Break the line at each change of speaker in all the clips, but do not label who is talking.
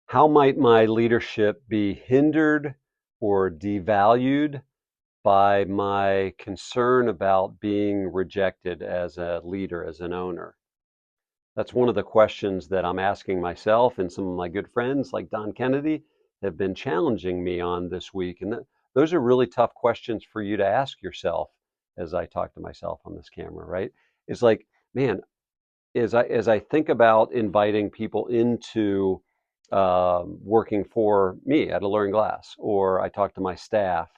How might my leadership be hindered or devalued by my concern about being rejected as a leader, as an owner? That's one of the questions that I'm asking myself, and some of my good friends like Don Kennedy have been challenging me on this week. And those are really tough questions for you to ask yourself as I talk to myself on this camera, right? It's like, man, as I think about inviting people into working for me at Alluring Glass, or I talk to my staff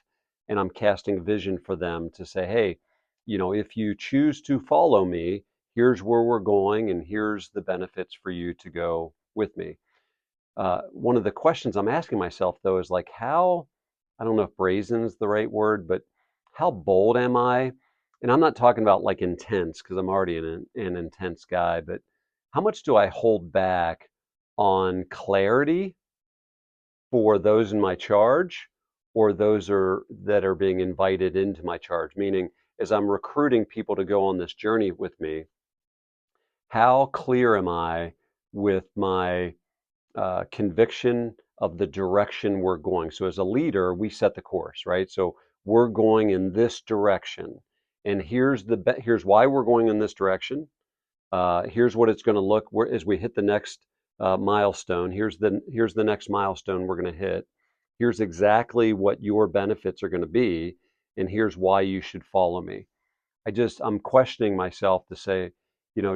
and I'm casting vision for them to say, hey, if you choose to follow me, here's where we're going, and here's the benefits for you to go with me. One of the questions I'm asking myself, though, is like, I don't know if brazen is the right word, but how bold am I? And I'm not talking about like intense, because I'm already an intense guy, but how much do I hold back on clarity for those in my charge, or that are being invited into my charge? Meaning, as I'm recruiting people to go on this journey with me, how clear am I with my conviction of the direction we're going? So as a leader, we set the course, right? So we're going in this direction, and here's why we're going in this direction. Here's what it's going to look as we hit the next milestone. Here's the next milestone we're going to hit. Here's exactly what your benefits are going to be, and here's why you should follow me. I'm questioning myself to say,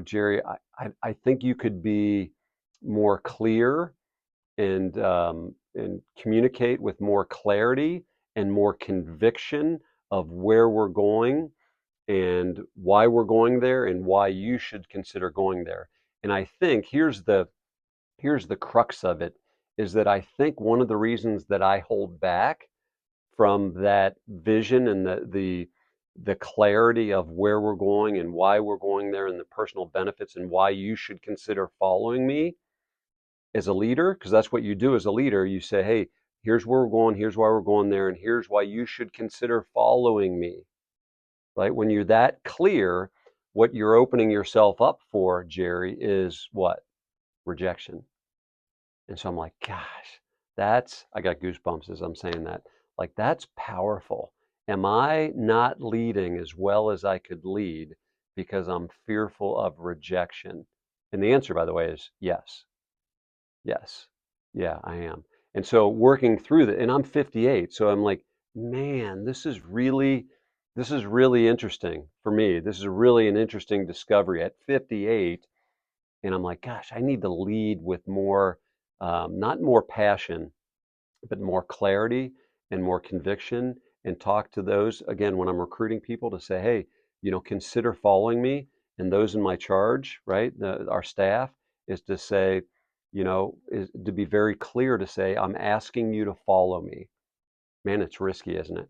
Jerry, I think you could be more clear and communicate with more clarity and more conviction of where we're going and why we're going there and why you should consider going there. And I think here's the crux of it, is that I think one of the reasons that I hold back from that vision and the clarity of where we're going and why we're going there and the personal benefits and why you should consider following me as a leader, because that's what you do as a leader. You say, hey, here's where we're going, here's why we're going there, and here's why you should consider following me. Right? When you're that clear, what you're opening yourself up for, Jerry, is what? Rejection. And so I'm like, gosh, I got goosebumps as I'm saying that. Like, that's powerful. Am I not leading as well as I could lead because I'm fearful of rejection? And the answer, by the way, is yes. Yes. Yeah, I am. And so working through that, and I'm 58, so I'm like, man, this is really interesting for me. This is really an interesting discovery at 58. And I'm like, gosh, I need to lead with more, not more passion, but more clarity and more conviction, and talk to those, again, when I'm recruiting people, to say, hey, consider following me. And those in my charge, right, our staff, is to say, is to be very clear to say, I'm asking you to follow me. Man, it's risky, isn't it?